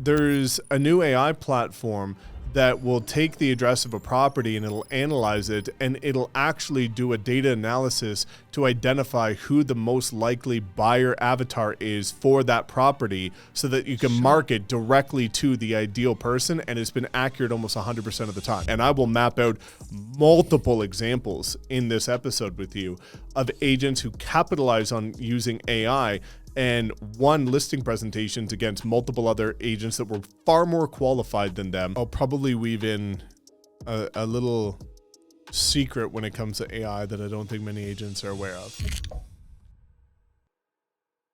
there's a new AI platform that will take the address of a property and it'll analyze it, and it'll actually do a data analysis to identify who the most likely buyer avatar is for that property so that you can market directly to the ideal person, and it's been accurate almost 100% of the time. And I will map out multiple examples in this episode with you of agents who capitalize on using AI and won listing presentations against multiple other agents that were far more qualified than them. I'll probably weave in a little secret when it comes to AI that I don't think many agents are aware of.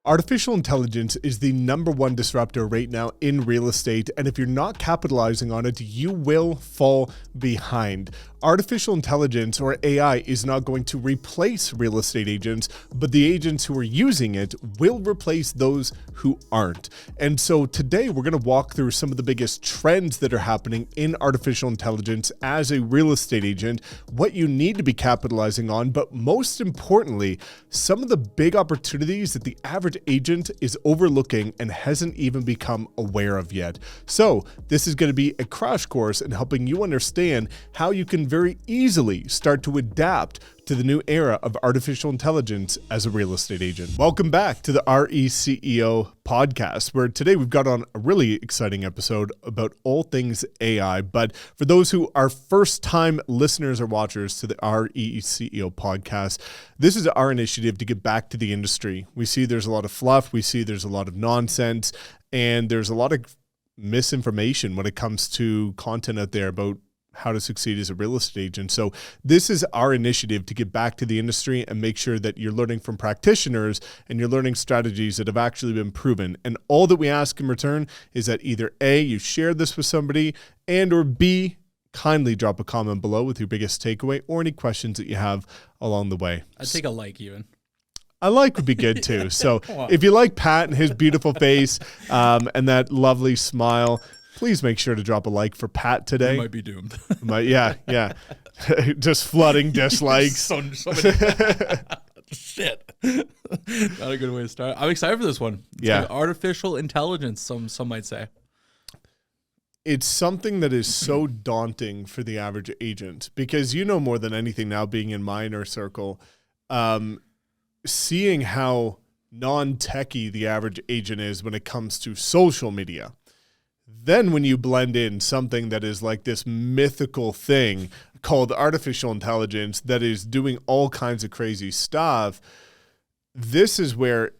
Artificial intelligence is the #1 disruptor right now in real estate, and if you're not capitalizing on it, you will fall behind. Artificial intelligence, or AI, is not going to replace real estate agents, but the agents who are using it will replace those who aren't. And so today we're going to walk through some of the biggest trends that are happening in artificial intelligence as a real estate agent, what you need to be capitalizing on, but most importantly, some of the big opportunities that the average agent is overlooking and hasn't even become aware of yet. So this is going to be a crash course in helping you understand how you can very easily start to adapt to the new era of artificial intelligence as a real estate agent. Welcome back to the RECEO podcast, where today we've got on a really exciting episode about all things AI. But for those who are first-time listeners or watchers to the RECEO podcast, this is our initiative to get back to the industry. We see there's a lot of fluff, we see there's a lot of nonsense, and there's a lot of misinformation when it comes to content out there about how to succeed as a real estate agent. So this is our initiative to get back to the industry and make sure that you're learning from practitioners and you're learning strategies that have actually been proven. And all that we ask in return is that either A, you share this with somebody, and or B, kindly drop a comment below with your biggest takeaway or any questions that you have along the way. I'd take a like even. A like would be good too. So if you like Pat and his beautiful face and that lovely smile, please make sure to drop a like for Pat today. You might be doomed. Yeah. Just flooding dislikes. so many. Shit. Not a good way to start. I'm excited for this one. It's like artificial intelligence, some might say. It's something that is so daunting for the average agent because you know more than anything now, being in my inner circle, seeing how non-techie the average agent is when it comes to social media. Then when you blend in something that is like this mythical thing called artificial intelligence that is doing all kinds of crazy stuff, this is where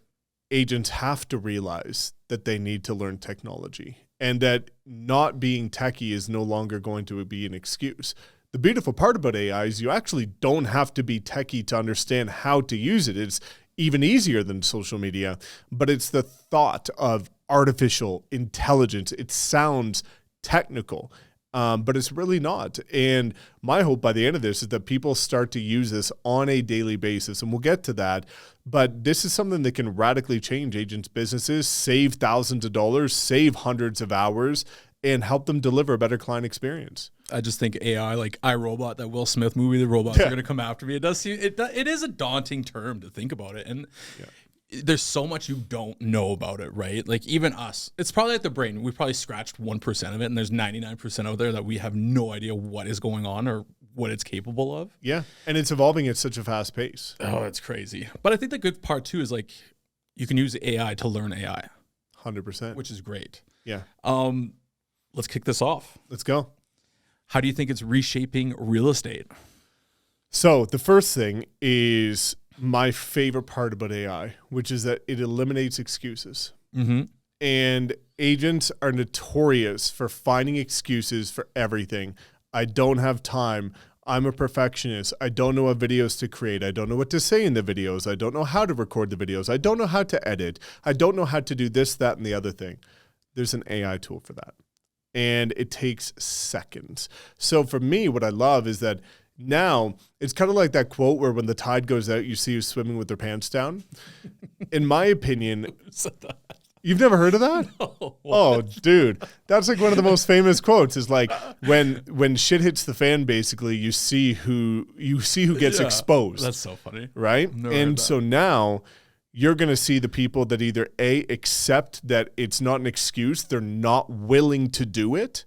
agents have to realize that they need to learn technology and that not being techie is no longer going to be an excuse. The beautiful part about AI is you actually don't have to be techie to understand how to use it. It's even easier than social media, but it's the thought of artificial intelligence. It sounds technical, but it's really not. And my hope by the end of this is that people start to use this on a daily basis, and we'll get to that. But this is something that can radically change agents' businesses, save thousands of dollars, save hundreds of hours, and help them deliver a better client experience. I just think AI, like iRobot, that Will Smith movie, the robots are going to come after me. It is a daunting term to think about it. And there's so much you don't know about it, right? Like even us, it's probably like the brain. We probably scratched 1% of it, and there's 99% out there that we have no idea what is going on or what it's capable of. Yeah, and it's evolving at such a fast pace. Oh, it's crazy. But I think the good part too is like you can use AI to learn AI. 100%. Which is great. Yeah. Let's kick this off. Let's go. How do you think it's reshaping real estate? So the first thing is my favorite part about AI, which is that it eliminates excuses. Mm-hmm. And agents are notorious for finding excuses for everything. I don't have time. I'm a perfectionist. I don't know what videos to create. I don't know what to say in the videos. I don't know how to record the videos. I don't know how to edit. I don't know how to do this, that, and the other thing. There's an AI tool for that. And it takes seconds. So for me, what I love is that now it's kind of like that quote where when the tide goes out, you see who's swimming with their pants down. In my opinion, you've never heard of that? No. Oh, dude, that's like one of the most famous quotes. Is like when shit hits the fan, basically you see who gets exposed. That's so funny, right? And so now you're going to see the people that either A, accept that it's not an excuse, they're not willing to do it,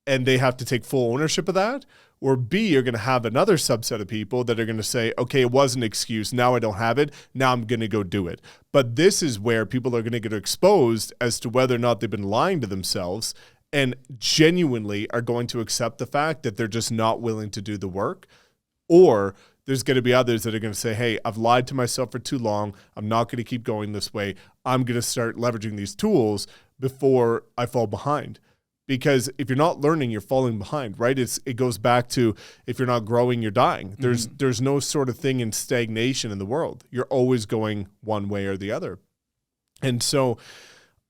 and they have to take full ownership of that. Or B, you're going to have another subset of people that are going to say, okay, it was an excuse. Now I don't have it. Now I'm going to go do it. But this is where people are going to get exposed as to whether or not they've been lying to themselves and genuinely are going to accept the fact that they're just not willing to do the work. Or there's going to be others that are going to say, hey, I've lied to myself for too long. I'm not going to keep going this way. I'm going to start leveraging these tools before I fall behind. Because if you're not learning, you're falling behind, right? It goes back to, if you're not growing, you're dying. There's no sort of thing in stagnation in the world. You're always going one way or the other. And so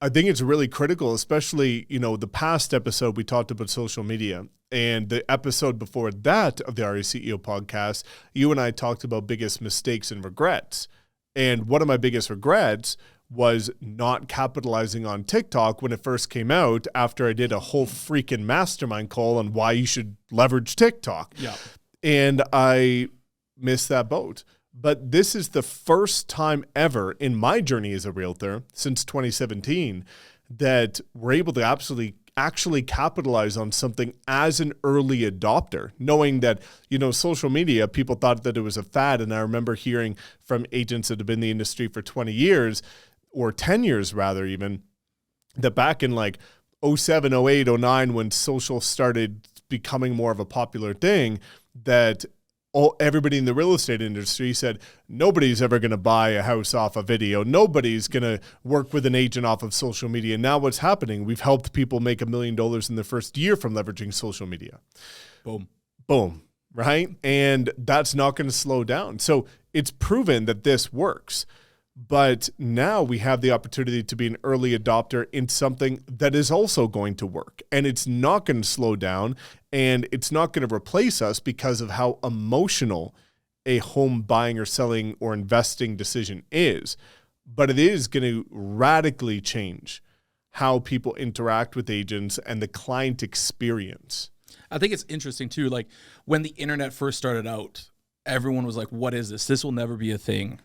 I think it's really critical, especially, the past episode we talked about social media, and the episode before that of the ROI CEO podcast, you and I talked about biggest mistakes and regrets. And one of my biggest regrets was not capitalizing on TikTok when it first came out, after I did a whole freaking mastermind call on why you should leverage TikTok. Yeah. And I missed that boat. But this is the first time ever in my journey as a realtor since 2017 that we're able to actually capitalize on something as an early adopter, knowing that, social media, people thought that it was a fad. And I remember hearing from agents that have been in the industry for 20 years, or 10 years rather even, that back in like 07, 08, 09, when social started becoming more of a popular thing, that everybody in the real estate industry said, nobody's ever going to buy a house off a video. Nobody's going to work with an agent off of social media. Now what's happening? We've helped people make $1 million in their first year from leveraging social media. Boom. Boom. Right? And that's not going to slow down. So it's proven that this works. But now we have the opportunity to be an early adopter in something that is also going to work. And it's not going to slow down, and it's not going to replace us because of how emotional a home buying or selling or investing decision is. But it is going to radically change how people interact with agents and the client experience. I think it's interesting too. Like when the internet first started out, everyone was like, what is this? This will never be a thing.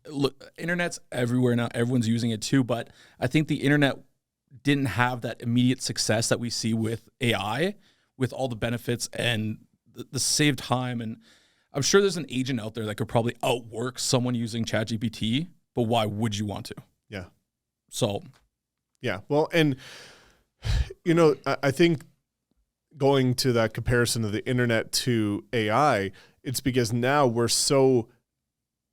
Look, internet's everywhere now. Everyone's using it too. But I think the internet didn't have that immediate success that we see with AI, with all the benefits and the saved time. And I'm sure there's an agent out there that could probably outwork someone using ChatGPT, but why would you want to? Yeah. So. Yeah. Well, and, I think going to that comparison of the internet to AI, it's because now we're so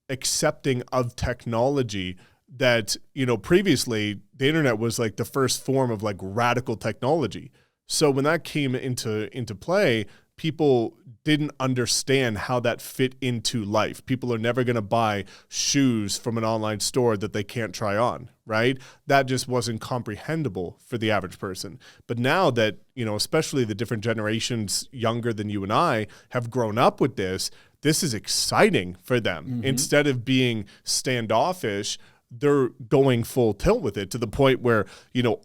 accepting of technology that, previously the internet was like the first form of like radical technology. So when that came into play, people didn't understand how that fit into life. People are never going to buy shoes from an online store that they can't try on, right? That just wasn't comprehensible for the average person. But now that, especially the different generations younger than you and I have grown up with this is exciting for them. Mm-hmm. Instead of being standoffish, they're going full tilt with it, to the point where,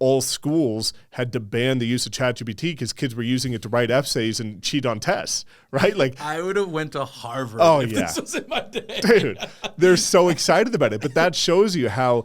all schools had to ban the use of ChatGPT because kids were using it to write essays and cheat on tests, right? Like, I would have went to Harvard if this was in my day. Dude, they're so excited about it. But that shows you how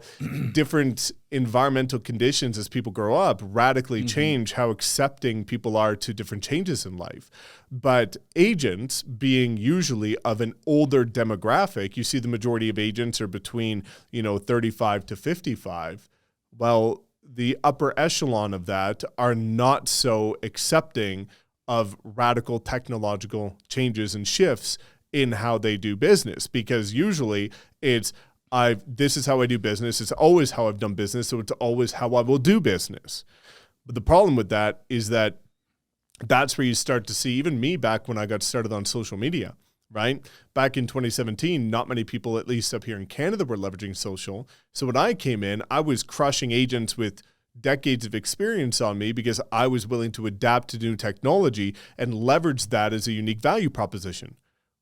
different environmental conditions as people grow up radically change how accepting people are to different changes in life. But agents, being usually of an older demographic, you see the majority of agents are between, 35 to 55. Well, the upper echelon of that are not so accepting of radical technological changes and shifts in how they do business, because usually it's, this is how I do business. It's always how I've done business. So it's always how I will do business. But the problem with that is that that's where you start to see, even me back when I got started on social media, right? Back in 2017, not many people, at least up here in Canada, were leveraging social. So when I came in, I was crushing agents with decades of experience on me because I was willing to adapt to new technology and leverage that as a unique value proposition.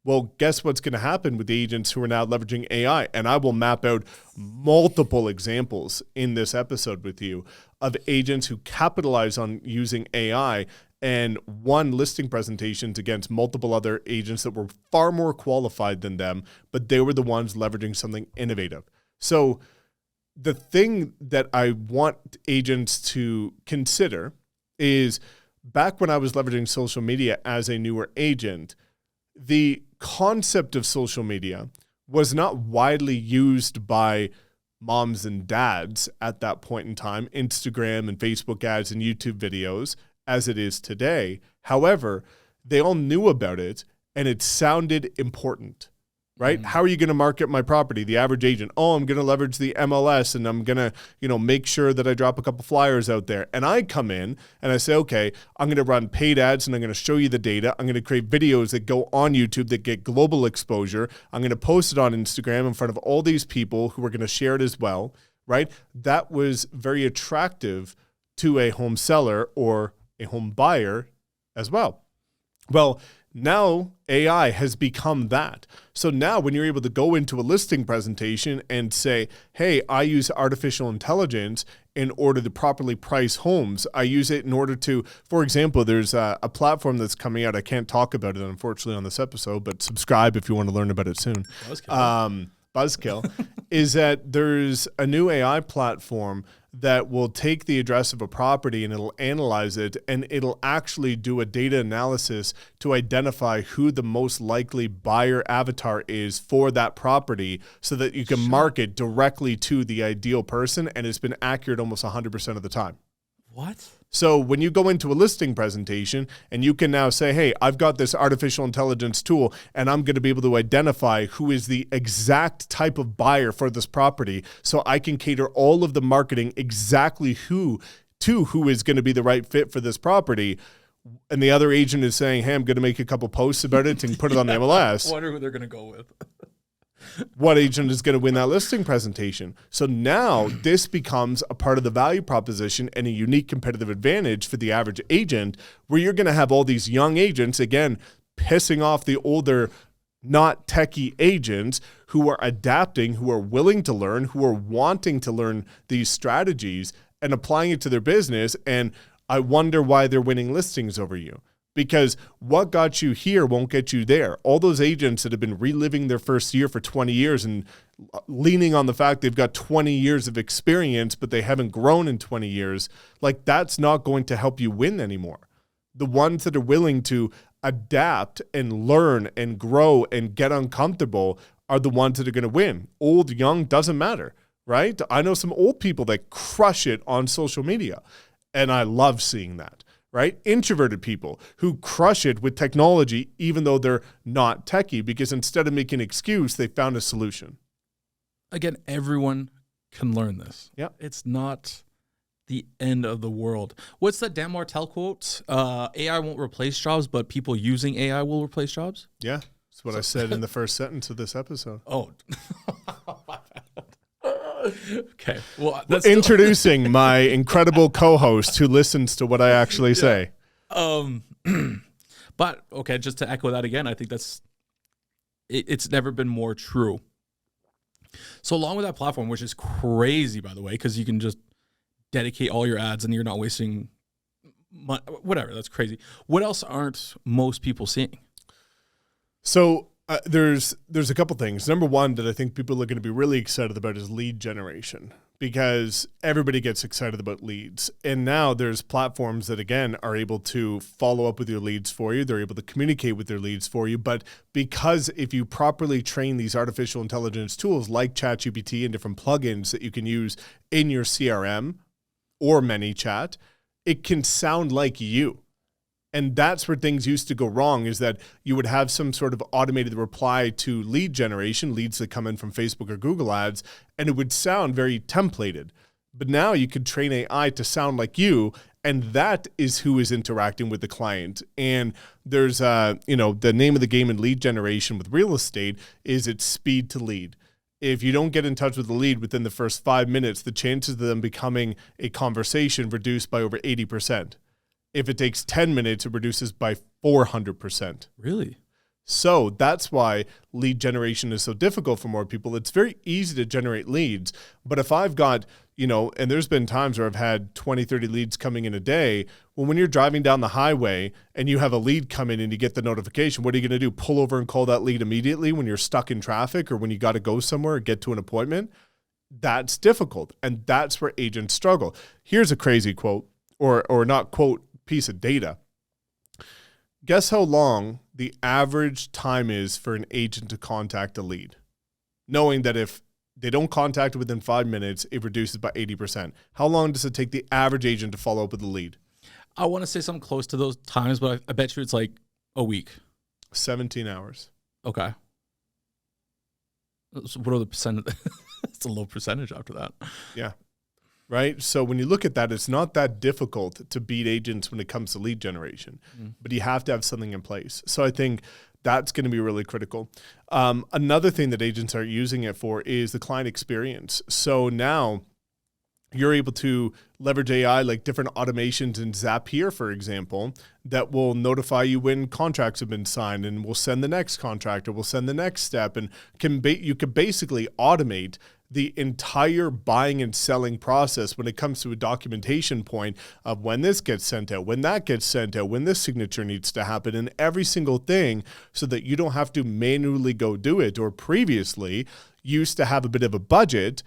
Well, guess what's going to happen with the agents who are now leveraging AI? And I will map out multiple examples in this episode with you of agents who capitalize on using AI and won listing presentations against multiple other agents that were far more qualified than them, but they were the ones leveraging something innovative. So the thing that I want agents to consider is, back when I was leveraging social media as a newer agent, the concept of social media was not widely used by moms and dads at that point in time, Instagram and Facebook ads and YouTube videos, as it is today. However, they all knew about it and it sounded important, right? How are you going to market my property? The average agent, I'm going to leverage the MLS and I'm going to, make sure that I drop a couple flyers out there. And I come in and I say, okay, I'm going to run paid ads and I'm going to show you the data. I'm going to create videos that go on YouTube that get global exposure. I'm going to post it on Instagram in front of all these people who are going to share it as well, right? That was very attractive to a home seller or a home buyer as well. Well, now AI has become that. So now when you're able to go into a listing presentation and say, hey, I use artificial intelligence in order to properly price homes. I use it in order to, for example, there's a platform that's coming out. I can't talk about it, unfortunately, on this episode, but subscribe if you want to learn about it soon. Buzzkill is that there's a new AI platform that will take the address of a property and it'll analyze it, and it'll actually do a data analysis to identify who the most likely buyer avatar is for that property so that you can market directly to the ideal person, and it's been accurate almost 100% of the time. What? So when you go into a listing presentation and you can now say, hey, I've got this artificial intelligence tool and I'm going to be able to identify who is the exact type of buyer for this property, so I can cater all of the marketing exactly who is going to be the right fit for this property. And the other agent is saying, hey, I'm going to make a couple posts about it and put it on the MLS. I wonder who they're going to go with. What agent is going to win that listing presentation? So now this becomes a part of the value proposition and a unique competitive advantage for the average agent, where you're going to have all these young agents, again, pissing off the older, not techie agents who are adapting, who are willing to learn, who are wanting to learn these strategies and applying it to their business. And I wonder why they're winning listings over you. Because what got you here won't get you there. All those agents that have been reliving their first year for 20 years and leaning on the fact they've got 20 years of experience, but they haven't grown in 20 years, like, that's not going to help you win anymore. The ones that are willing to adapt and learn and grow and get uncomfortable are the ones that are going to win. Old, young, doesn't matter, right? I know some old people that crush it on social media, and I love seeing that. Right? Introverted people who crush it with technology, even though they're not techie, because instead of making an excuse, they found a solution. Again, everyone can learn this. Yeah. It's not the end of the world. What's that Dan Martell quote? AI won't replace jobs, but people using AI will replace jobs? Yeah. That's what I said in the first sentence of this episode. Oh. Okay. Well, introducing my incredible co-host who listens to what I actually say. But okay, just to echo that again, I think it's never been more true. So along with that platform, which is crazy, by the way, because you can just dedicate all your ads and you're not wasting money, whatever. That's crazy. What else aren't most people seeing? So there's a couple things. Number one that I think people are going to be really excited about is lead generation, because everybody gets excited about leads. And now there's platforms that, again, are able to follow up with your leads for you. They're able to communicate with their leads for you. But because if you properly train these artificial intelligence tools like ChatGPT and different plugins that you can use in your CRM or ManyChat, it can sound like you. And that's where things used to go wrong, is that you would have some sort of automated reply to lead generation, leads that come in from Facebook or Google ads, and it would sound very templated. But now you could train AI to sound like you, and that is who is interacting with the client. And there's, the name of the game in lead generation with real estate is it's speed to lead. If you don't get in touch with the lead within the first 5 minutes, the chances of them becoming a conversation reduced by over 80%. If it takes 10 minutes, it reduces by 400%. Really? So that's why lead generation is so difficult for more people. It's very easy to generate leads. But if I've got, and there's been times where I've had 20, 30 leads coming in a day. Well, when you're driving down the highway and you have a lead come in and you get the notification, what are you going to do? Pull over and call that lead immediately when you're stuck in traffic or when you got to go somewhere or get to an appointment? that's difficult. And that's where agents struggle. Here's a crazy quote, or not quote, piece of data. Guess how long the average time is for an agent to contact a lead? Knowing that if they don't contact it within 5 minutes, it reduces by 80%. How long does it take the average agent to follow up with a lead? I want to say something close to those times, but I bet you it's like a week. 17 hours. Okay. So what are the percent? It's a low percentage after that. Yeah. Right. So when you look at that, it's not that difficult to beat agents when it comes to lead generation, but you have to have something in place. So I think that's going to be really critical. Another thing that agents are using it for is the client experience. So now you're able to leverage AI, like different automations in Zapier, for example, that will notify you when contracts have been signed and will send the next contract or will send the next step. And you can basically automate the entire buying and selling process when it comes to a documentation point of when this gets sent out, when that gets sent out, when this signature needs to happen, and every single thing, so that you don't have to manually go do it. Or previously used to have a bit of a budget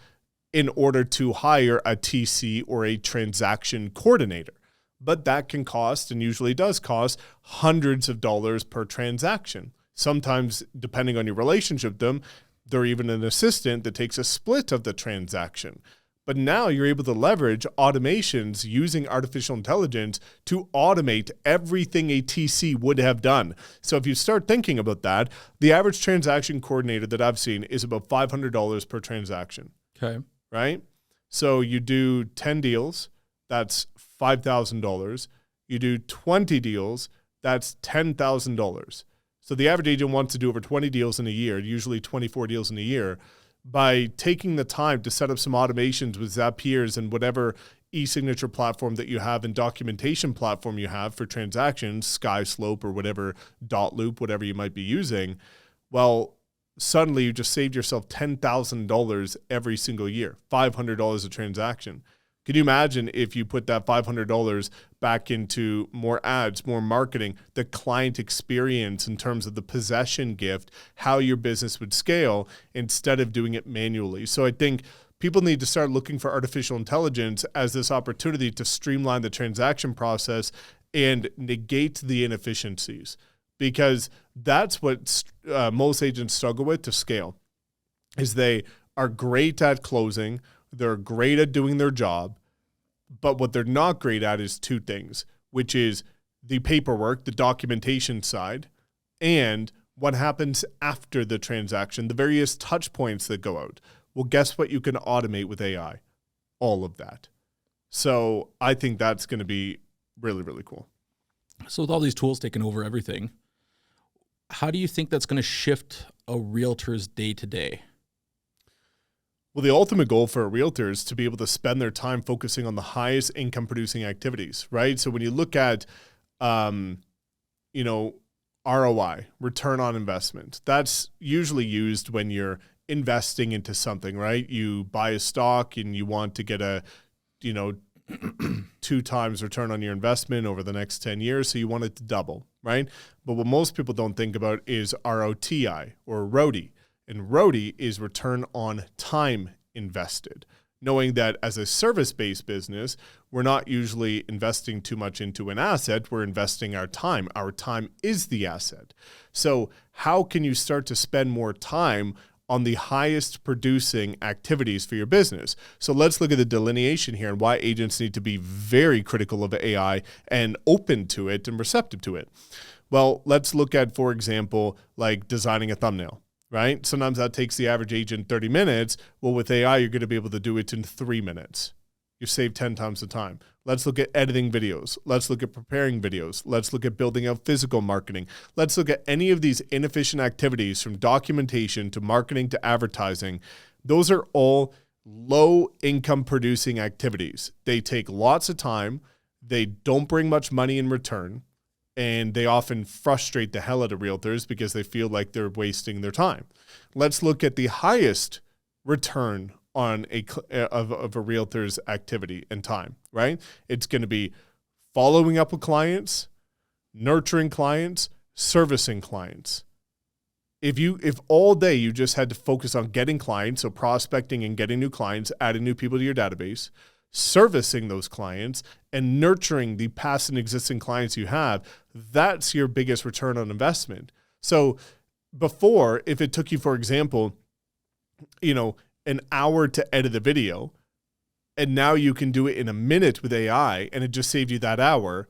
in order to hire a TC or a transaction coordinator. But that can cost, and usually does cost, hundreds of dollars per transaction. Sometimes, depending on your relationship with them, they're even an assistant that takes a split of the transaction. But now you're able to leverage automations using artificial intelligence to automate everything a TC would have done. So if you start thinking about that, the average transaction coordinator that I've seen is about $500 per transaction. Okay. Right? So you do 10 deals, that's $5,000. You do 20 deals, that's $10,000. So the average agent wants to do over 20 deals in a year, usually 24 deals in a year. By taking the time to set up some automations with Zapier and whatever e-signature platform that you have and documentation platform you have for transactions, SkySlope or whatever, dot loop, whatever you might be using, well, suddenly you just saved yourself $10,000 every single year, $500 a transaction. Can you imagine if you put that $500 back into more ads, more marketing, the client experience in terms of the possession gift, how your business would scale instead of doing it manually? So I think people need to start looking for artificial intelligence as this opportunity to streamline the transaction process and negate the inefficiencies, because that's what most agents struggle with to scale, is they are great at closing, they're great at doing their job, but what they're not great at is two things, which is the paperwork, the documentation side, and what happens after the transaction, the various touch points that go out. Well, guess what you can automate with AI? All of that. So I think that's going to be really, really cool. So with all these tools taking over everything, how do you think that's going to shift a realtor's day-to-day? Well, the ultimate goal for a realtor is to be able to spend their time focusing on the highest income producing activities, right? So when you look at, ROI, return on investment, that's usually used when you're investing into something, right? You buy a stock and you want to get a, 2 times return on your investment over the next 10 years. So you want it to double, right? But what most people don't think about is ROTI or ROTI. And ROTI is return on time invested, knowing that as a service-based business, we're not usually investing too much into an asset. We're investing our time. Our time is the asset. So how can you start to spend more time on the highest producing activities for your business? So let's look at the delineation here and why agents need to be very critical of AI and open to it and receptive to it. Well, let's look at, for example, like designing a thumbnail, right? Sometimes that takes the average agent 30 minutes. Well, with AI, you're going to be able to do it in 3 minutes. You save 10 times the time. Let's look at editing videos. Let's look at preparing videos. Let's look at building out physical marketing. Let's look at any of these inefficient activities, from documentation to marketing to advertising. Those are all low income producing activities. They take lots of time. They don't bring much money in return. And they often frustrate the hell out of realtors because they feel like they're wasting their time. Let's look at the highest return on a realtor's activity and time, right? It's going to be following up with clients, nurturing clients, servicing clients. If all day you just had to focus on getting clients, so prospecting and getting new clients, adding new people to your database, servicing those clients, and nurturing the past and existing clients you have, that's your biggest return on investment. So before, if it took you, for example, an hour to edit a video, and now you can do it in a minute with AI, and it just saved you that hour.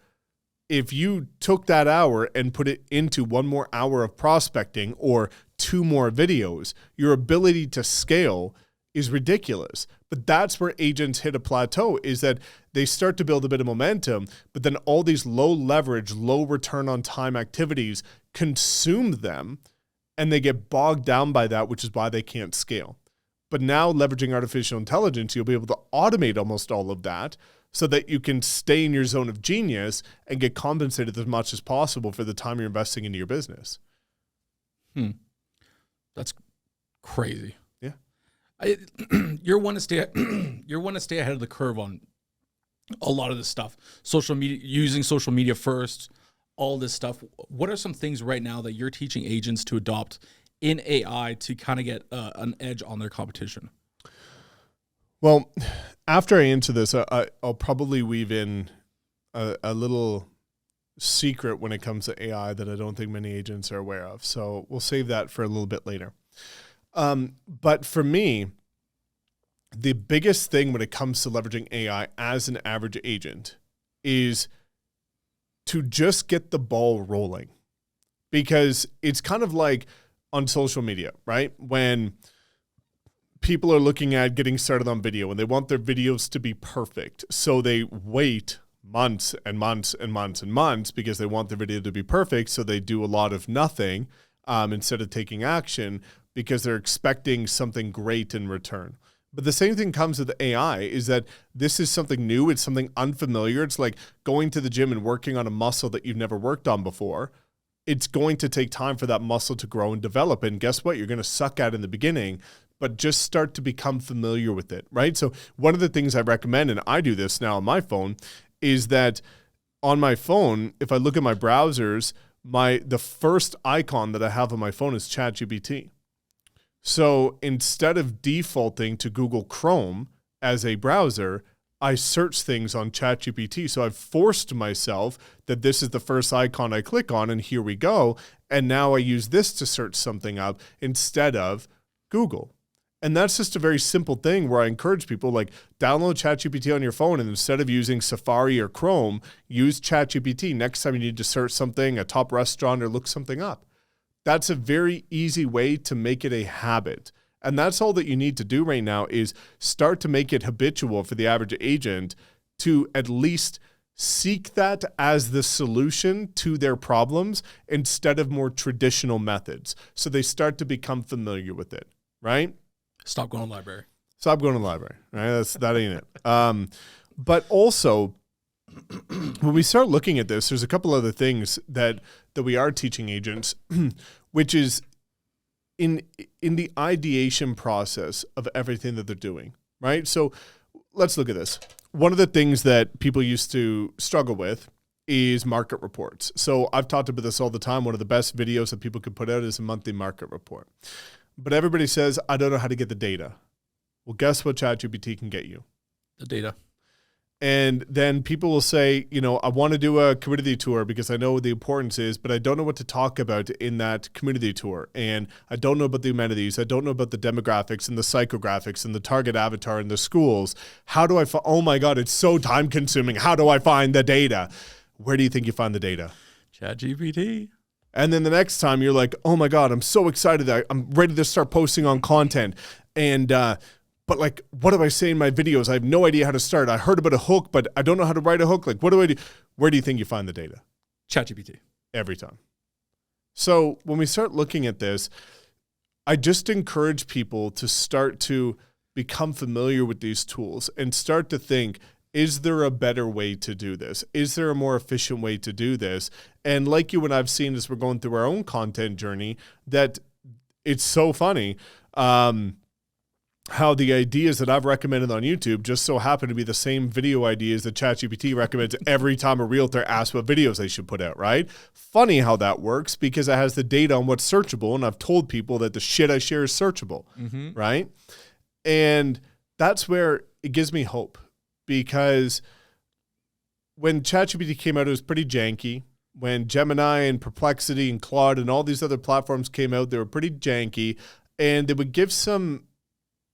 If you took that hour and put it into one more hour of prospecting or 2 more videos, your ability to scale is ridiculous. But that's where agents hit a plateau, is that they start to build a bit of momentum, but then all these low leverage, low return on time activities consume them, and they get bogged down by that, which is why they can't scale. But now, leveraging artificial intelligence, you'll be able to automate almost all of that so that you can stay in your zone of genius and get compensated as much as possible for the time you're investing into your business. That's crazy. Yeah. You're one to stay ahead of the curve on a lot of this stuff. Social media, using social media first, all this stuff. What are some things right now that you're teaching agents to adopt in AI to kind of get an edge on their competition? Well, after I answer this, I'll probably weave in a little secret when it comes to AI that I don't think many agents are aware of. So we'll save that for a little bit later. But for me, the biggest thing when it comes to leveraging AI as an average agent is to just get the ball rolling. Because it's kind of like on social media, right? When people are looking at getting started on video and they want their videos to be perfect. So they wait months and months and months and months because they want their video to be perfect. So they do a lot of nothing instead of taking action because they're expecting something great in return. But the same thing comes with AI, is that this is something new. It's something unfamiliar. It's like going to the gym and working on a muscle that you've never worked on before. It's going to take time for that muscle to grow and develop. And guess what? You're going to suck at in the beginning, but just start to become familiar with it, right? So one of the things I recommend, and I do this now on my phone, is that on my phone, if I look at my browsers, the first icon that I have on my phone is ChatGPT. So instead of defaulting to Google Chrome as a browser, I search things on ChatGPT. So I've forced myself that this is the first icon I click on, and here we go. And now I use this to search something up instead of Google. And that's just a very simple thing where I encourage people, like, download ChatGPT on your phone, and instead of using Safari or Chrome, use ChatGPT next time you need to search something, a top restaurant, or look something up. That's a very easy way to make it a habit. And that's all that you need to do right now, is start to make it habitual for the average agent to at least seek that as the solution to their problems instead of more traditional methods. So they start to become familiar with it, right? Stop going to the library. Stop going to the library, right? That ain't it. But also, when we start looking at this, there's a couple other things that we are teaching agents, which is in the ideation process of everything that they're doing, right? So let's look at this. One of the things that people used to struggle with is market reports. So I've talked about this all the time. One of the best videos that people could put out is a monthly market report. But everybody says, I don't know how to get the data. Well, guess what ChatGPT can get you? The data. And then people will say, I want to do a community tour because I know what the importance is, but I don't know what to talk about in that community tour. And I don't know about the amenities. I don't know about the demographics and the psychographics and the target avatar and the schools. How do I oh my God, it's so time consuming. How do I find the data? Where do you think you find the data? ChatGPT. And then the next time you're like, oh my God, I'm so excited that I'm ready to start posting on content. And, but like, what do I say in my videos? I have no idea how to start. I heard about a hook, but I don't know how to write a hook. Like, what do I do? Where do you think you find the data? ChatGPT. Every time. So when we start looking at this, I just encourage people to start to become familiar with these tools and start to think, is there a better way to do this? Is there a more efficient way to do this? And like you and I've seen as we're going through our own content journey, that it's so funny. how the ideas that I've recommended on YouTube just so happen to be the same video ideas that ChatGPT recommends every time a realtor asks what videos they should put out, right? Funny how that works because it has the data on what's searchable, and I've told people that the shit I share is searchable, right? And that's where it gives me hope, because when ChatGPT came out, it was pretty janky. When Gemini and Perplexity and Claude and all these other platforms came out, they were pretty janky, and they would give some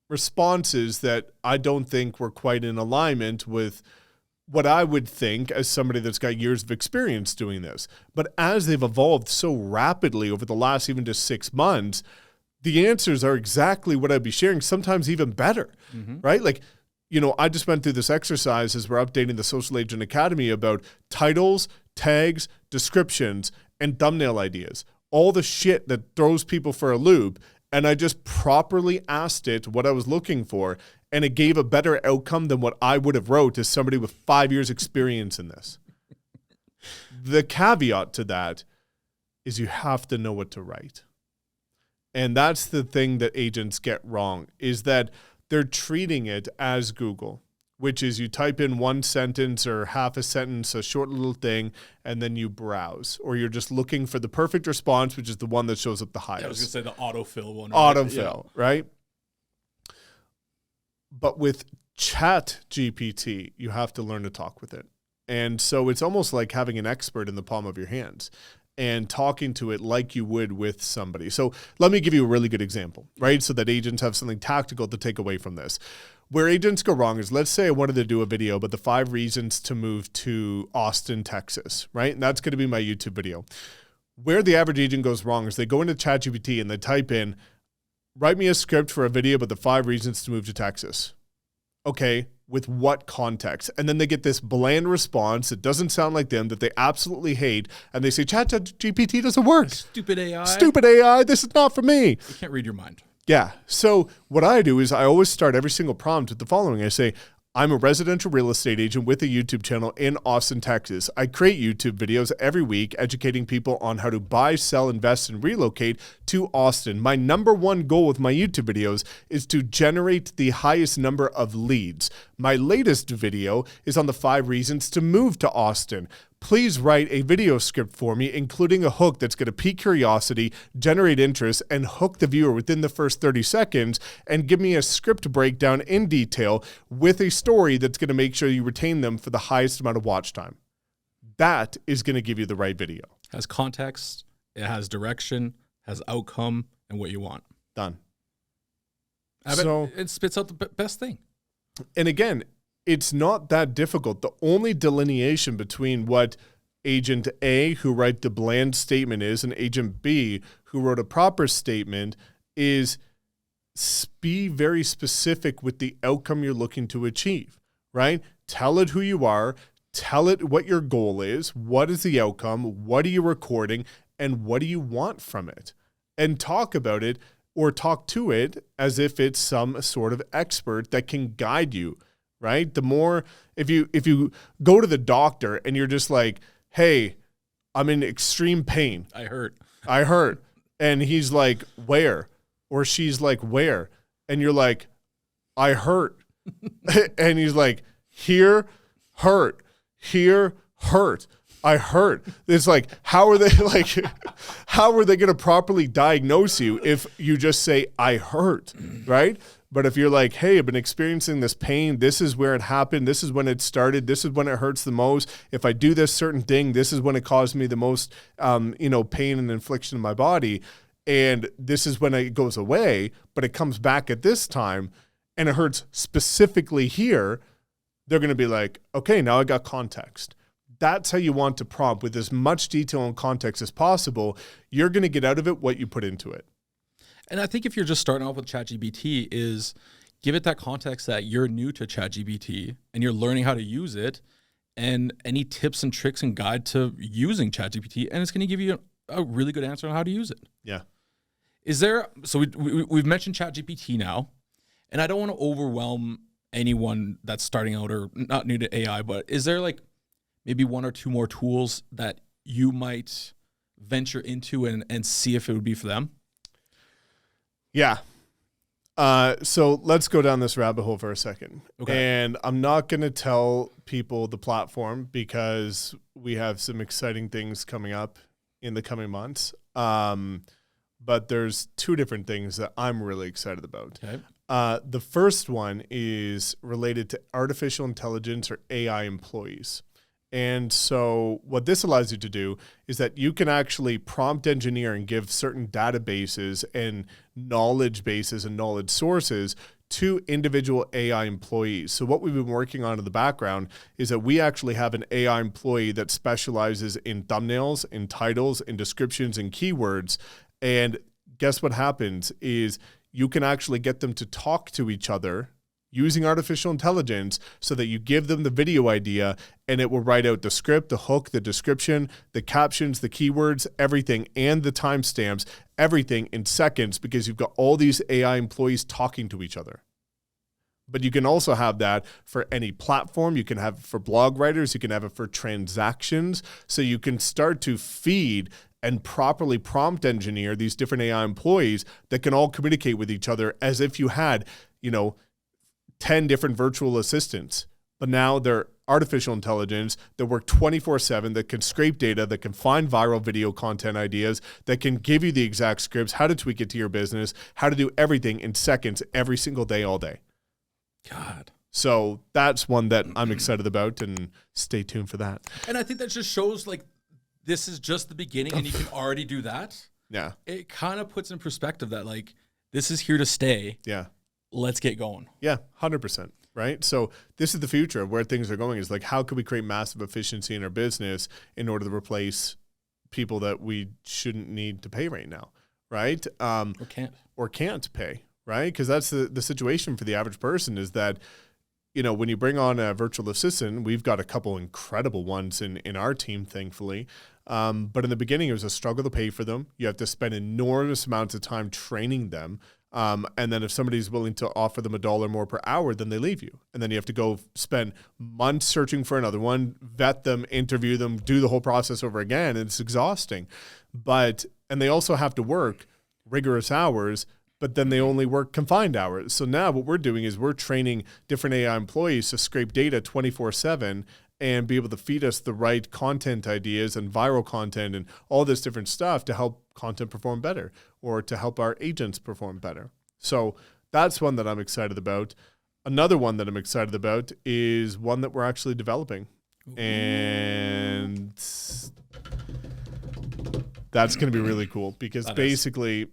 responses that I don't think were quite in alignment with what I would think as somebody that's got years of experience doing this. But as they've evolved so rapidly over the last even just 6 months, the answers are exactly what I'd be sharing, sometimes even better, right? Like, you know, I just went through this exercise as we're updating the Social Agent Academy about titles, tags, descriptions, and thumbnail ideas, all the shit that throws people for a loop. And I just properly asked it what I was looking for, and it gave a better outcome than what I would have wrote as somebody with 5 years experience in this. The caveat to that is you have to know what to write. And that's the thing that agents get wrong, is that they're treating it as Google, which is you type in one sentence or half a sentence, a short little thing, and then you browse. Or you're just looking for the perfect response, which is the one that shows up the highest. Yeah, I was going to say the autofill one. Autofill, right? But with ChatGPT, you have to learn to talk with it. And so it's almost like having an expert in the palm of your hands and talking to it like you would with somebody. So let me give you a really good example, right? So that agents have something tactical to take away from this. Where agents go wrong is, let's say I wanted to do a video about the 5 reasons to move to Austin, Texas, right? And that's going to be my YouTube video. Where the average agent goes wrong is they go into ChatGPT and they type in, write me a script for a video about the 5 reasons to move to Texas. Okay, with what context? And then they get this bland response that doesn't sound like them, that they absolutely hate, and they say, ChatGPT doesn't work. Stupid AI. Stupid AI, this is not for me. You can't read your mind. Yeah. So what I do is I always start every single prompt with the following. I say, I'm a residential real estate agent with a YouTube channel in Austin, Texas. I create YouTube videos every week educating people on how to buy, sell, invest, and relocate to Austin. My number one goal with my YouTube videos is to generate the highest number of leads. My latest video is on the 5 reasons to move to Austin. Please write a video script for me, including a hook that's going to pique curiosity, generate interest, and hook the viewer within the first 30 seconds, and give me a script breakdown in detail with a story that's going to make sure you retain them for the highest amount of watch time. That is going to give you the right video. It has context, it has direction, has outcome, and what you want. Done. So it spits out the best thing. And again, it's not that difficult. The only delineation between what Agent A, who wrote the bland statement, is, and Agent B, who wrote a proper statement, is be very specific with the outcome you're looking to achieve, right? Tell it who you are. Tell it what your goal is. What is the outcome? What are you recording? And what do you want from it? And talk about it, or talk to it as if it's some sort of expert that can guide you. Right? The more, if you go to the doctor and you're just like, hey, I'm in extreme pain. I hurt. And he's like, where? Or she's like, where? And you're like, I hurt. And he's like, here, hurt. Here, hurt. I hurt. It's like, how are they going to properly diagnose you if you just say, I hurt, right? But if you're like, hey, I've been experiencing this pain, this is where it happened, this is when it started, this is when it hurts the most. If I do this certain thing, this is when it caused me the most, pain and infliction in my body. And this is when it goes away, but it comes back at this time and it hurts specifically here. They're going to be like, okay, now I got context. That's how you want to prompt, with as much detail and context as possible. You're going to get out of it what you put into it. And I think if you're just starting off with ChatGPT, is give it that context that you're new to ChatGPT and you're learning how to use it, and any tips and tricks and guide to using ChatGPT, and it's going to give you a really good answer on how to use it. Yeah. Is there, so we've mentioned ChatGPT now, and I don't want to overwhelm anyone that's starting out or not new to AI, but is there like maybe 1 or 2 more tools that you might venture into and see if it would be for them? Yeah. So let's go down this rabbit hole for a second. Okay. And I'm not going to tell people the platform because we have some exciting things coming up in the coming months. But there's two different things that I'm really excited about. Okay. The first one is related to artificial intelligence or AI employees. And so what this allows you to do is that you can actually prompt engineer and give certain databases and knowledge bases and knowledge sources to individual AI employees. So what we've been working on in the background is that we actually have an AI employee that specializes in thumbnails, in titles, in descriptions, and keywords. And guess what happens is you can actually get them to talk to each other using artificial intelligence so that you give them the video idea and it will write out the script, the hook, the description, the captions, the keywords, everything, and the timestamps, everything in seconds because you've got all these AI employees talking to each other. But you can also have that for any platform. You can have it for blog writers. You can have it for transactions. So you can start to feed and properly prompt engineer these different AI employees that can all communicate with each other as if you had, 10 different virtual assistants, but now they're artificial intelligence that work 24/7, that can scrape data, that can find viral video content ideas, that can give you the exact scripts, how to tweak it to your business, how to do everything in seconds every single day, all day. God. So that's one that I'm excited about, and stay tuned for that. And I think that just shows like this is just the beginning and you can already do that. Yeah. It kind of puts in perspective that like this is here to stay. Yeah. Let's get going. Yeah, 100%, right? So this is the future of where things are going is like, how can we create massive efficiency in our business in order to replace people that we shouldn't need to pay right now, right? Or can't pay, right? Because that's the situation for the average person is that, when you bring on a virtual assistant, we've got a couple incredible ones in our team, thankfully. But in the beginning, it was a struggle to pay for them. You have to spend enormous amounts of time training them. And then if somebody's willing to offer them $1 more per hour, then they leave you. And then you have to go spend months searching for another one, vet them, interview them, do the whole process over again. And it's exhausting. And they also have to work rigorous hours, but then they only work confined hours. So now what we're doing is we're training different AI employees to scrape data 24/7 and be able to feed us the right content ideas and viral content and all this different stuff to help content perform better or to help our agents perform better. So that's one that I'm excited about. Another one that I'm excited about is one that we're actually developing. And that's going to be really cool because basically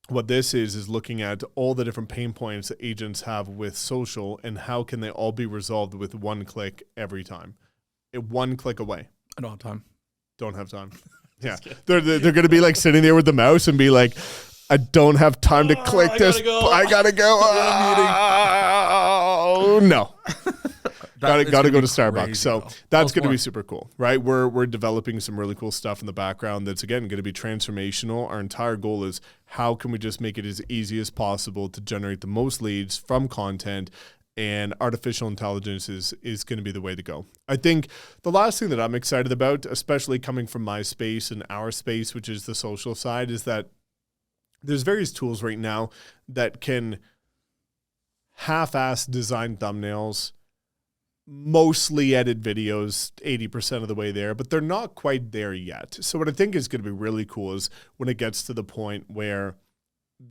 what this is looking at all the different pain points that agents have with social and how can they all be resolved with one click every time. One click away. I don't have time. Don't have time. Yeah. They're going to be like sitting there with the mouse and be like, I don't have time to click this. I got to go. Oh, no. Got to go to Starbucks. Crazy, so though. that's going to be super cool, right? We're developing some really cool stuff in the background that's, again, going to be transformational. Our entire goal is how can we just make it as easy as possible to generate the most leads from content, and artificial intelligence is going to be the way to go. I think the last thing that I'm excited about, especially coming from my space and our space, which is the social side, is that there's various tools right now that can half-ass design thumbnails, mostly edit videos 80% of the way there, but they're not quite there yet. So what I think is going to be really cool is when it gets to the point where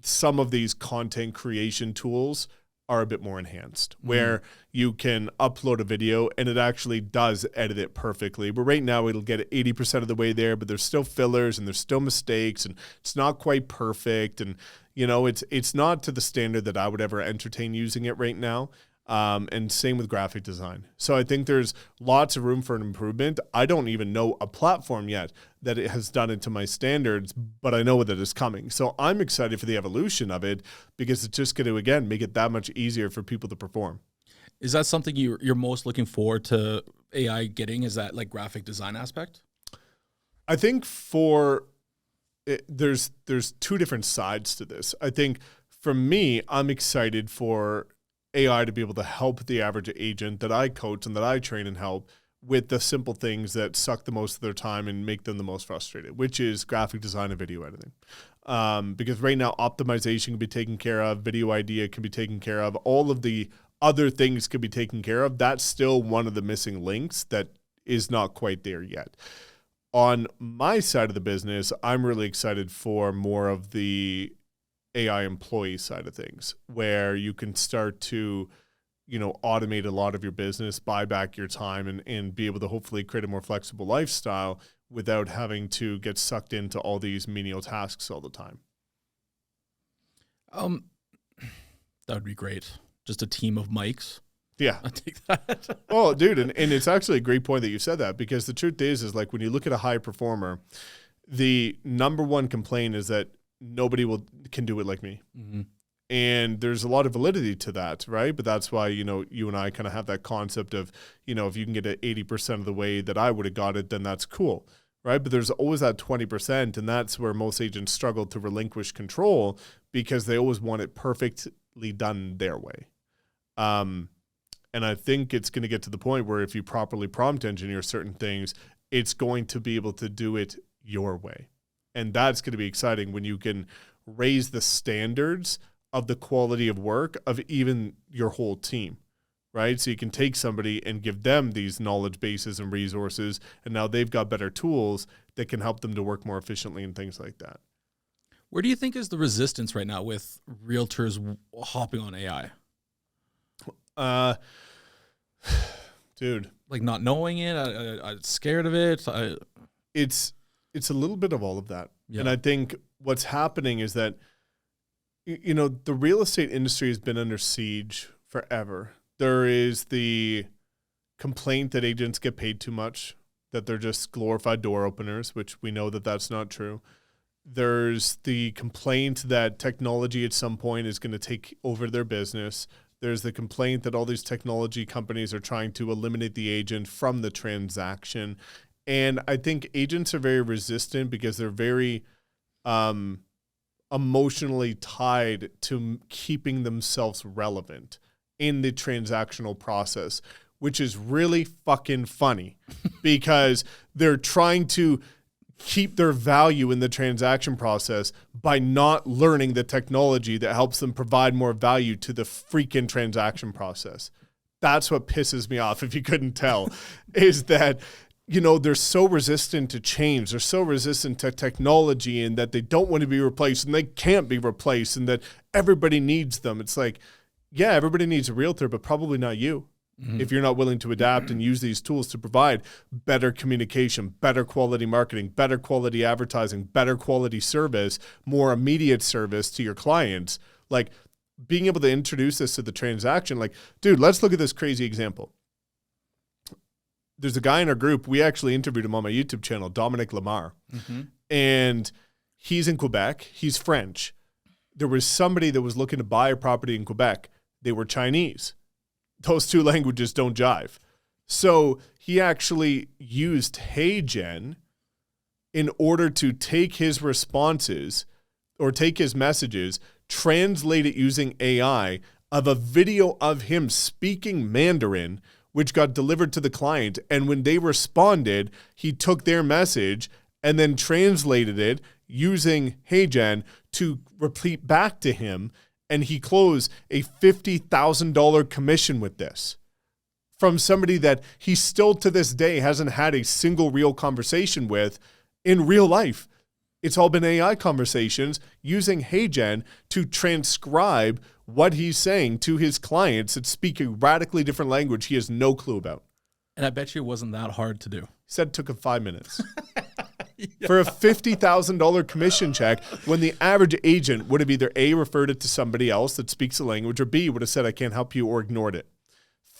some of these content creation tools are a bit more enhanced, where you can upload a video and it actually does edit it perfectly. But right now it'll get it 80% of the way there, but there's still fillers and there's still mistakes and it's not quite perfect. And, it's not to the standard that I would ever entertain using it right now. And same with graphic design. So I think there's lots of room for an improvement. I don't even know a platform yet that it has done it to my standards, but I know that it's coming. So I'm excited for the evolution of it because it's just going to, again, make it that much easier for people to perform. Is that something you're most looking forward to AI getting? Is that like graphic design aspect? I think there's two different sides to this. I think for me, I'm excited for AI to be able to help the average agent that I coach and that I train and help with the simple things that suck the most of their time and make them the most frustrated, which is graphic design and video editing. Because right now optimization can be taken care of, video idea can be taken care of, all of the other things could be taken care of. That's still one of the missing links that is not quite there yet. On my side of the business, I'm really excited for more of the AI employee side of things, where you can start to, automate a lot of your business, buy back your time, and be able to hopefully create a more flexible lifestyle without having to get sucked into all these menial tasks all the time. That would be great. Just a team of mics. Yeah. I'll take that. Oh, dude. And it's actually a great point that you said that, because the truth is like when you look at a high performer, the number one complaint is that nobody can do it like me. Mm-hmm. And there's a lot of validity to that, right? But that's why, you and I kind of have that concept of, if you can get it 80% of the way that I would have got it, then that's cool, right? But there's always that 20%, and that's where most agents struggle to relinquish control, because they always want it perfectly done their way. And I think it's going to get to the point where if you properly prompt engineer certain things, it's going to be able to do it your way. And that's going to be exciting when you can raise the standards of the quality of work of even your whole team, right? So you can take somebody and give them these knowledge bases and resources, and now they've got better tools that can help them to work more efficiently and things like that. Where do you think is the resistance right now with realtors hopping on AI? Dude, like not knowing it, I'm scared of it. It's a little bit of all of that. Yeah. And I think what's happening is that, the real estate industry has been under siege forever. There is the complaint that agents get paid too much, that they're just glorified door openers, which we know that that's not true. There's the complaint that technology at some point is going to take over their business. There's the complaint that all these technology companies are trying to eliminate the agent from the transaction. And I think agents are very resistant because they're very emotionally tied to keeping themselves relevant in the transactional process, which is really fucking funny because they're trying to keep their value in the transaction process by not learning the technology that helps them provide more value to the freaking transaction process. That's what pisses me off, if you couldn't tell, is that, they're so resistant to change. They're so resistant to technology, and that they don't want to be replaced, and they can't be replaced, and that everybody needs them. It's like, yeah, everybody needs a realtor, but probably not you. Mm-hmm. If you're not willing to adapt and use these tools to provide better communication, better quality marketing, better quality advertising, better quality service, more immediate service to your clients, like being able to introduce this to the transaction, like, dude, let's look at this crazy example. There's a guy in our group, we actually interviewed him on my YouTube channel, Dominic Lamar, and he's in Quebec. He's French. There was somebody that was looking to buy a property in Quebec. They were Chinese. Those two languages don't jive. So he actually used HeyGen in order to take his responses or take his messages, translate it using AI of a video of him speaking Mandarin, which got delivered to the client. And when they responded, he took their message and then translated it using HeyGen to repeat back to him. And he closed a $50,000 commission with this from somebody that he still to this day hasn't had a single real conversation with in real life. It's all been AI conversations using HeyGen to transcribe what he's saying to his clients that speak a radically different language he has no clue about. And I bet you it wasn't that hard to do. He said it took him 5 minutes. Yeah. For a $50,000 commission check, when the average agent would have either A, referred it to somebody else that speaks the language, or B, would have said, I can't help you, or ignored it.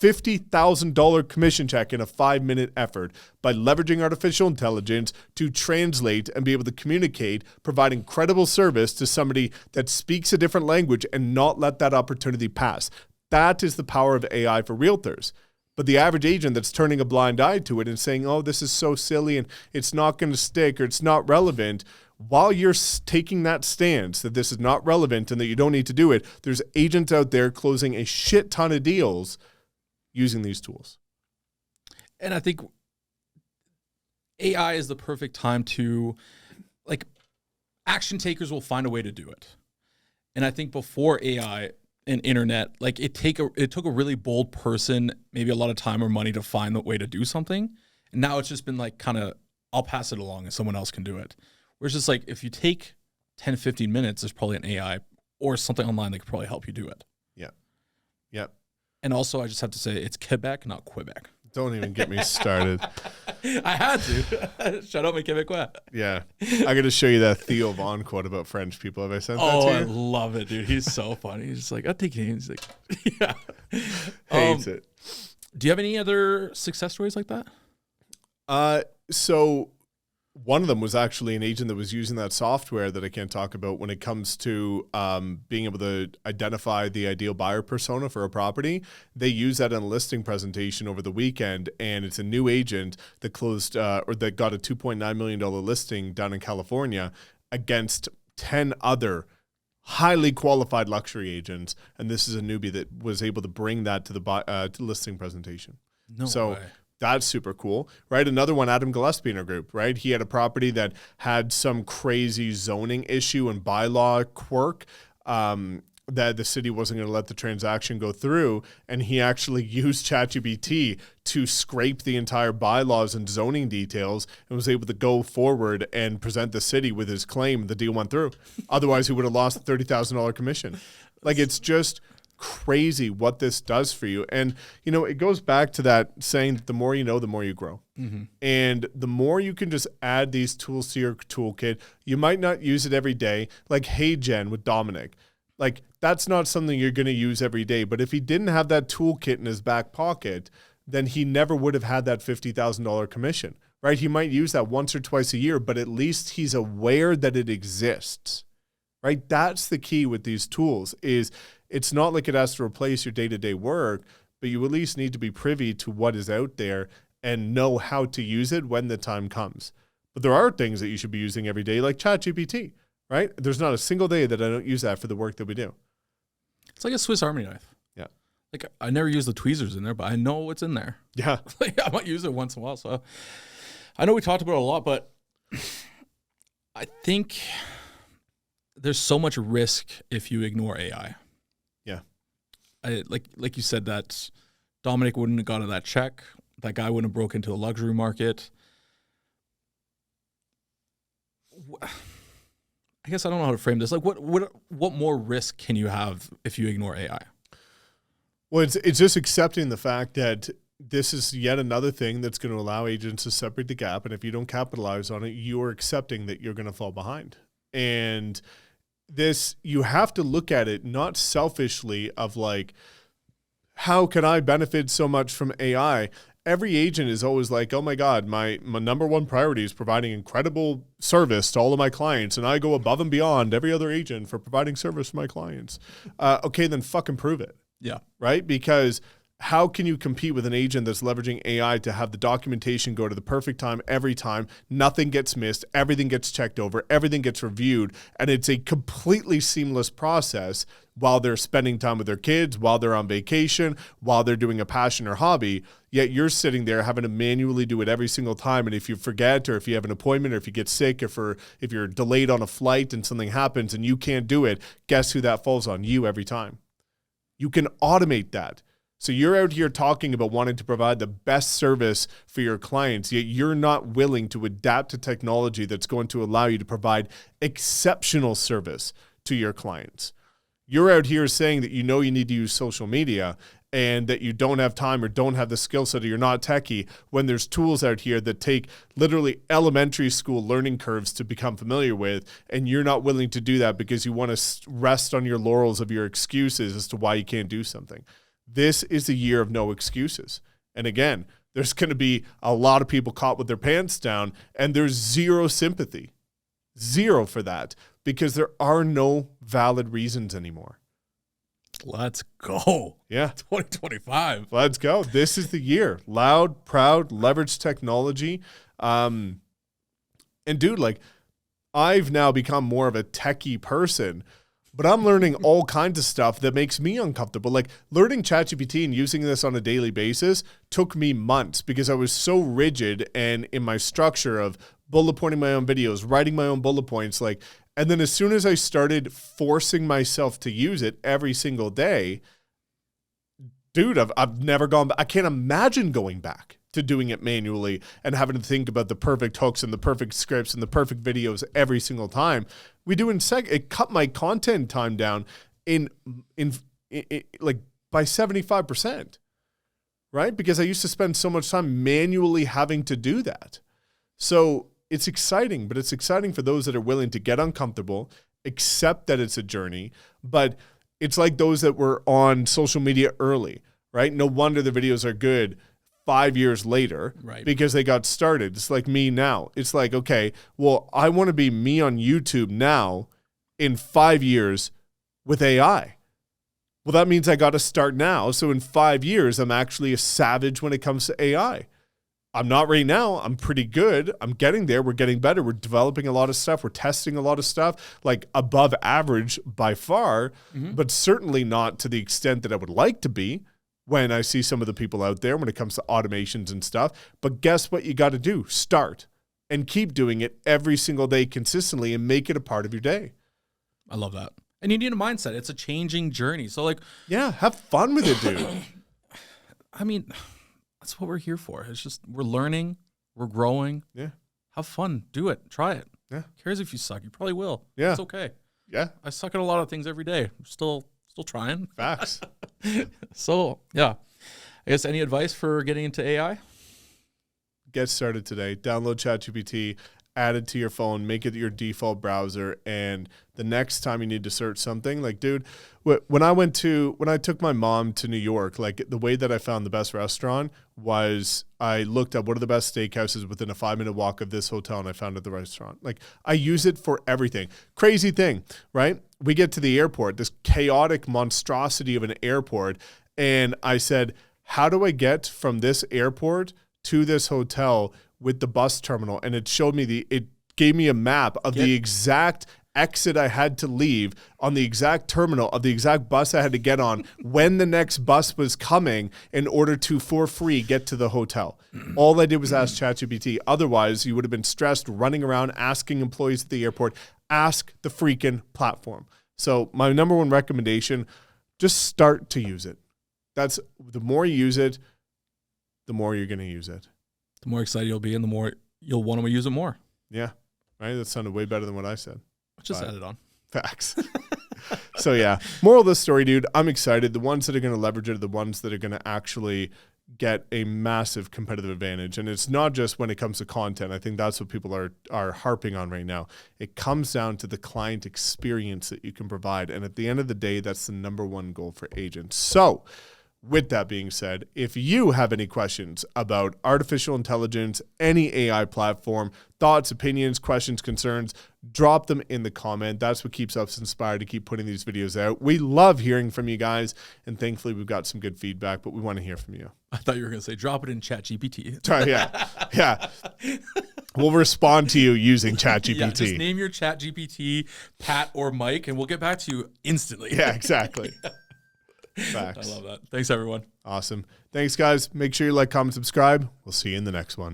$50,000 commission check in a 5-minute effort by leveraging artificial intelligence to translate and be able to communicate, provide incredible service to somebody that speaks a different language and not let that opportunity pass. That is the power of AI for realtors. But the average agent that's turning a blind eye to it and saying, oh, this is so silly and it's not going to stick or it's not relevant, while you're taking that stance that this is not relevant and that you don't need to do it, there's agents out there closing a shit ton of deals using these tools. And I think AI is the perfect time to, like, action takers will find a way to do it. And I think before AI and internet, like it took a really bold person, maybe a lot of time or money to find the way to do something. And now it's just been like kind of, I'll pass it along and someone else can do it. Whereas just like if you take 10, 15 minutes, there's probably an AI or something online that could probably help you do it. Yeah. Yeah. And also I just have to say it's Quebec, not Quebec. Don't even get me started. I had to. Shout out my Quebecois. Yeah. I got to show you that Theo Vaughn quote about French people. Have I sent that to you? I love it, dude. He's so funny. He's just like, I'll take it. He's like, yeah. Hates it. Do you have any other success stories like that? So one of them was actually an agent that was using that software that I can't talk about when it comes to being able to identify the ideal buyer persona for a property. They use that in a listing presentation over the weekend, and it's a new agent that closed or that got a $2.9 million listing down in California against 10 other highly qualified luxury agents. And this is a newbie that was able to bring that to the listing presentation. No way. That's super cool, right? Another one, Adam Gillespie in our group, right? He had a property that had some crazy zoning issue and bylaw quirk that the city wasn't going to let the transaction go through. And he actually used ChatGPT to scrape the entire bylaws and zoning details and was able to go forward and present the city with his claim. The deal went through. Otherwise, he would have lost a $30,000 commission. Like, it's just crazy what this does for you. And, you know, it goes back to that saying that the more you know, the more you grow. Mm-hmm. And the more you can just add these tools to your toolkit, you might not use it every day. Like HeyGen with Dominic. Like, that's not something you're going to use every day. But if he didn't have that toolkit in his back pocket, then he never would have had that $50,000 commission, right? He might use that once or twice a year, but at least he's aware that it exists, right? That's the key with these tools is it's not like it has to replace your day-to-day work, but you at least need to be privy to what is out there and know how to use it when the time comes. But there are things that you should be using every day, like ChatGPT, right? There's not a single day that I don't use that for the work that we do. It's like a Swiss Army knife. Yeah. Like, I never use the tweezers in there, but I know what's in there. Yeah. Like, I might use it once in a while. So I know we talked about it a lot, but I think there's so much risk if you ignore AI. Yeah. Like you said, that Dominic wouldn't have gotten that check. That guy wouldn't have broke into the luxury market. I guess I don't know how to frame this. Like, what more risk can you have if you ignore AI? Well, it's just accepting the fact that this is yet another thing that's going to allow agents to separate the gap. And if you don't capitalize on it, you're accepting that you're going to fall behind. And this, you have to look at it not selfishly of like, how can I benefit so much from AI? Every agent is always like, oh my God, my number one priority is providing incredible service to all of my clients. And I go above and beyond every other agent for providing service to my clients. Okay, then fucking prove it. Yeah. Right? Because how can you compete with an agent that's leveraging AI to have the documentation go to the perfect time every time? Nothing gets missed. Everything gets checked over. Everything gets reviewed. And it's a completely seamless process while they're spending time with their kids, while they're on vacation, while they're doing a passion or hobby. Yet you're sitting there having to manually do it every single time. And if you forget, or if you have an appointment, or if you get sick, if you're delayed on a flight and something happens and you can't do it, guess who that falls on? You every time. You can automate that. So you're out here talking about wanting to provide the best service for your clients, yet you're not willing to adapt to technology that's going to allow you to provide exceptional service to your clients. You're out here saying that you know you need to use social media and that you don't have time or don't have the skill set or you're not techie, when there's tools out here that take literally elementary school learning curves to become familiar with, and you're not willing to do that because you want to rest on your laurels of your excuses as to why you can't do something. This is the year of no excuses. And again, there's going to be a lot of people caught with their pants down, and there's zero sympathy, zero for that, because there are no valid reasons anymore. Let's go. Yeah. 2025. Let's go. This is the year. Loud, proud, leverage technology. And dude, like, I've now become more of a techie person, but I'm learning all kinds of stuff that makes me uncomfortable. Like, learning ChatGPT and using this on a daily basis took me months because I was so rigid and in my structure of bullet pointing my own videos, writing my own bullet points. Like, and then as soon as I started forcing myself to use it every single day, dude, I've never gone back. I can't imagine going back to doing it manually and having to think about the perfect hooks and the perfect scripts and the perfect videos every single time. We do it cut my content time down in like by 75%, right? Because I used to spend so much time manually having to do that. So it's exciting, but it's exciting for those that are willing to get uncomfortable, accept that it's a journey, but it's like those that were on social media early, right? No wonder the videos are good 5 years later, right? Because they got started. It's like me now. It's like, okay, well, I want to be me on YouTube now in 5 years with AI. Well, that means I got to start now. So in 5 years, I'm actually a savage when it comes to AI. I'm not right now. I'm pretty good. I'm getting there. We're getting better. We're developing a lot of stuff. We're testing a lot of stuff, like above average by far, but certainly not to the extent that I would like to be when I see some of the people out there when it comes to automations and stuff. But guess what you got to do? Start and keep doing it every single day consistently and make it a part of your day. I love that. And you need a mindset. It's a changing journey. So like, yeah, have fun with it, dude. I mean, that's what we're here for. It's just, we're learning, we're growing. Yeah. Have fun. Do it. Try it. Yeah. Who cares if you suck? You probably will. Yeah. It's okay. Yeah. I suck at a lot of things every day. I'm still trying. Facts. So yeah. I guess any advice for getting into AI? Get started today. Download ChatGPT, add it to your phone, make it your default browser, and the next time you need to search something, like, dude, when I took my mom to New York, like, the way that I found the best restaurant was I looked up what are the best steakhouses within a 5-minute walk of this hotel, and I found the restaurant. Like, I use it for everything. Crazy thing, right? We get to the airport, this chaotic monstrosity of an airport, and I said, how do I get from this airport to this hotel with the bus terminal? And it gave me a map of the exact exit I had to leave on the exact terminal of the exact bus I had to get on when the next bus was coming in order to, for free, get to the hotel. All I did was ask ChatGPT. Otherwise, you would have been stressed running around asking employees at the airport. Ask the freaking platform. So my number one recommendation, just start to use it. That's the more you use it, the more you're going to use it. The more excited you'll be and the more you'll want to use it more. Yeah. Right. That sounded way better than what I said. Just add it on. Facts. So yeah, moral of the story, dude, I'm excited. The ones that are going to leverage it are the ones that are going to actually get a massive competitive advantage. And it's not just when it comes to content. I think that's what people are harping on right now. It comes down to the client experience that you can provide. And at the end of the day, that's the number one goal for agents. So with that being said, if you have any questions about artificial intelligence, any AI platform, thoughts, opinions, questions, concerns, drop them in the comment. That's what keeps us inspired to keep putting these videos out. We love hearing from you guys, and thankfully we've got some good feedback, but we want to hear from you. I thought you were going to say drop it in ChatGPT. Yeah. We'll respond to you using ChatGPT. Yeah, just name your ChatGPT, Pat or Mike, and we'll get back to you instantly. Yeah, exactly. Facts. I love that. Thanks, everyone. Awesome. Thanks, guys. Make sure you like, comment, subscribe. We'll see you in the next one.